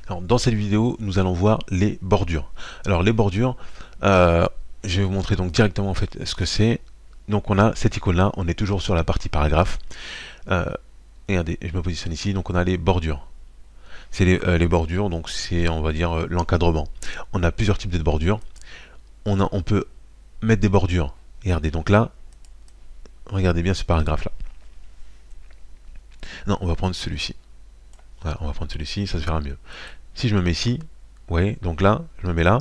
Alors, dans cette vidéo, nous allons voir les bordures. Alors les bordures, je vais vous montrer donc directement en fait ce que c'est. Donc on a cette icône là, on est toujours sur la partie paragraphe. Regardez, je me positionne ici, donc on a les bordures. C'est les bordures, donc c'est on va dire l'encadrement. On a plusieurs types de bordures. On peut mettre des bordures. Regardez, donc là, regardez bien ce paragraphe là. Non, on va prendre celui-ci. Voilà, on va prendre celui-ci, ça se verra mieux. Si je me mets ici, vous voyez, donc là, je me mets là,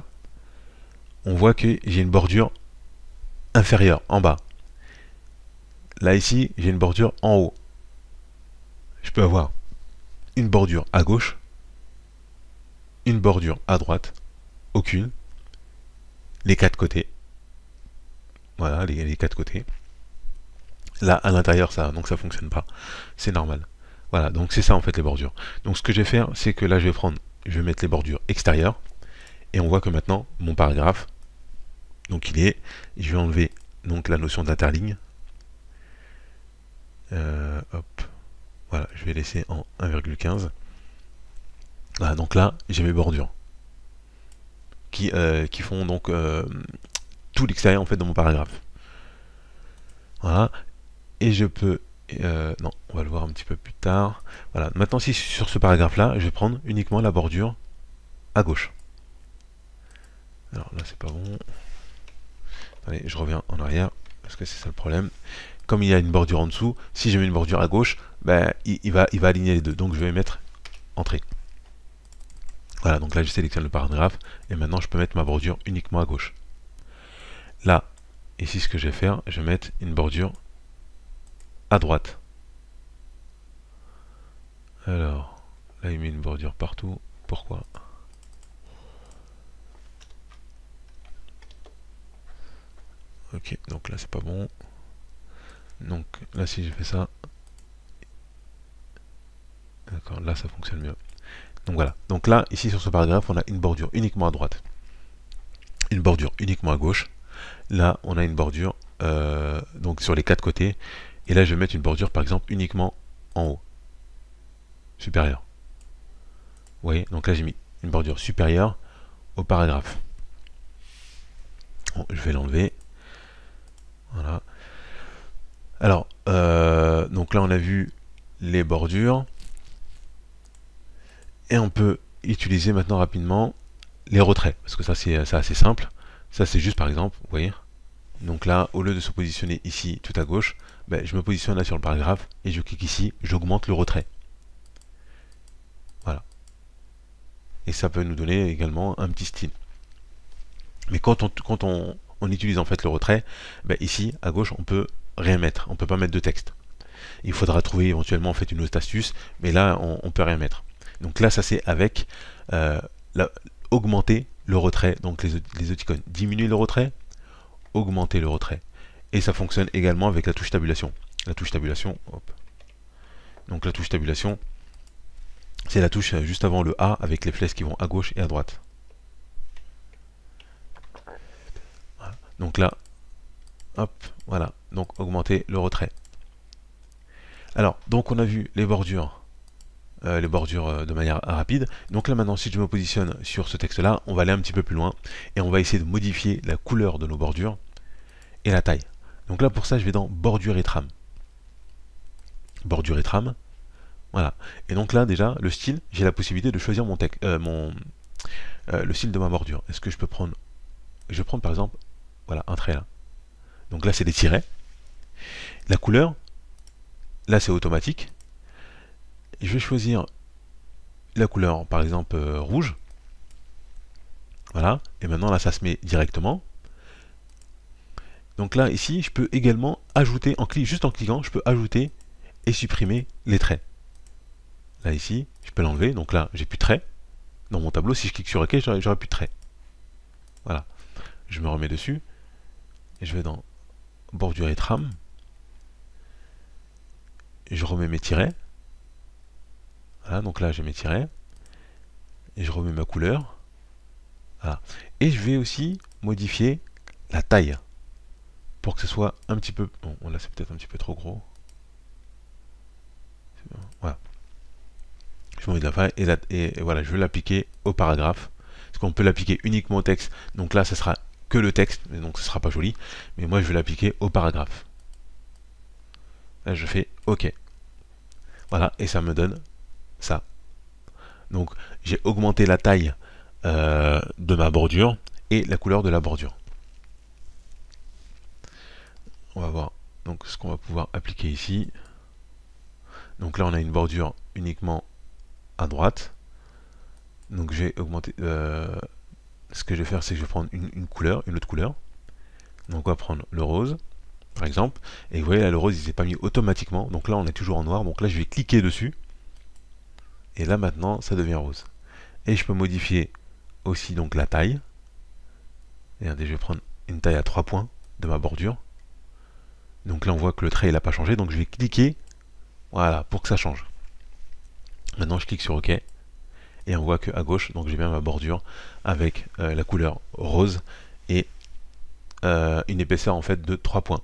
on voit que j'ai une bordure inférieure, en bas. Là ici, j'ai une bordure en haut. Je peux avoir une bordure à gauche, une bordure à droite, aucune, les quatre côtés. Voilà, les quatre côtés. Là, à l'intérieur, ça, donc ça fonctionne pas. C'est normal. Voilà, donc c'est ça en fait les bordures. Donc ce que je vais faire, c'est que là, je vais mettre les bordures extérieures, et on voit que maintenant, mon paragraphe, donc je vais enlever donc la notion d'interligne. Hop, voilà, je vais laisser en 1,15. Voilà, donc là, j'ai mes bordures qui font donc tout l'extérieur en fait de mon paragraphe. Voilà, et je peux non, on va le voir un petit peu plus tard. Voilà, maintenant si sur ce paragraphe là, je vais prendre uniquement la bordure à gauche. Alors là c'est pas bon. Allez, je reviens en arrière parce que c'est ça le problème. Comme il y a une bordure en dessous, si je mets une bordure à gauche, ben, il va aligner les deux. Donc je vais mettre entrée. Voilà, donc là je sélectionne le paragraphe et maintenant je peux mettre ma bordure uniquement à gauche. Là, ici ce que je vais faire, je vais mettre une bordure à droite. Alors, là il met une bordure partout. Pourquoi? Ok, donc là c'est pas bon. Donc là si je fais ça, d'accord, là ça fonctionne mieux. Donc voilà, donc là ici sur ce paragraphe on a une bordure uniquement à droite, une bordure uniquement à gauche. Là on a une bordure donc sur les quatre côtés, et là je vais mettre une bordure par exemple uniquement en haut, supérieure. Vous voyez, donc là j'ai mis une bordure supérieure au paragraphe. Bon, je vais l'enlever. Voilà. Alors, donc là on a vu les bordures. Et on peut utiliser maintenant rapidement les retraits, parce que ça c'est assez simple. Ça c'est juste par exemple, vous voyez. Donc là, au lieu de se positionner ici tout à gauche, ben, je me positionne là sur le paragraphe et je clique ici, j'augmente le retrait. Voilà. Et ça peut nous donner également un petit style. Mais quand on utilise en fait le retrait, ben, ici à gauche on peut rien mettre, on peut pas mettre de texte. Il faudra trouver éventuellement en fait une autre astuce, mais là on peut rien mettre. Donc là ça c'est avec augmenter le retrait, donc les autres icônes, diminuer le retrait, augmenter le retrait. Et ça fonctionne également avec la touche tabulation. La touche tabulation, hop. Donc la touche tabulation, c'est la touche juste avant le A avec les flèches qui vont à gauche et à droite. Voilà. Donc là, hop, voilà. Donc augmenter le retrait. Alors, donc on a vu les bordures de manière rapide. Donc là maintenant, si je me positionne sur ce texte-là, on va aller un petit peu plus loin et on va essayer de modifier la couleur de nos bordures et la taille. Donc là pour ça, je vais dans bordure et trame. Bordure et trame. Voilà. Et donc là déjà, le style, j'ai la possibilité de choisir mon texte, le style de ma bordure. Est-ce que je peux prendre, je vais prendre par exemple, voilà, un trait là. Donc là c'est des tirets. La couleur, là c'est automatique. Je vais choisir la couleur, par exemple rouge. Voilà, et maintenant là ça se met directement. Donc là ici je peux également ajouter, juste en cliquant, je peux ajouter et supprimer les traits. Là ici, je peux l'enlever, donc là j'ai plus de traits. Dans mon tableau, si je clique sur OK, j'aurai plus de traits. Voilà, je me remets dessus, et je vais dans bordure et trame, et je remets mes tirets. Voilà, donc là j'ai mes tirets, et je remets ma couleur. Voilà. Et je vais aussi modifier la taille pour que ce soit un petit peu... Bon, là c'est peut-être un petit peu trop gros. Voilà. je modifie la faille et voilà, je veux l'appliquer au paragraphe. Parce qu'on peut l'appliquer uniquement au texte. Donc là, ce sera que le texte, mais donc ce sera pas joli. Mais moi, je vais l'appliquer au paragraphe. Là, je fais OK. Voilà, et ça me donne ça. Donc, j'ai augmenté la taille de ma bordure et la couleur de la bordure. On va voir donc ce qu'on va pouvoir appliquer ici. Donc là, on a une bordure uniquement à droite. Donc, j'ai augmenté. Ce que je vais faire, c'est que je vais prendre une couleur, une autre couleur. Donc, on va prendre le rose, par exemple. Et vous voyez, là, le rose, il s'est pas mis automatiquement. Donc là, on est toujours en noir. Donc là, je vais cliquer dessus. Et là, maintenant, ça devient rose. Et je peux modifier aussi donc la taille. Regardez, je vais prendre une taille à 3 points de ma bordure. Donc là, on voit que le trait, il n'a pas changé. Donc je vais cliquer, voilà, pour que ça change. Maintenant, je clique sur OK. Et on voit qu'à gauche, donc j'ai bien ma bordure avec la couleur rose et une épaisseur en fait de 3 points.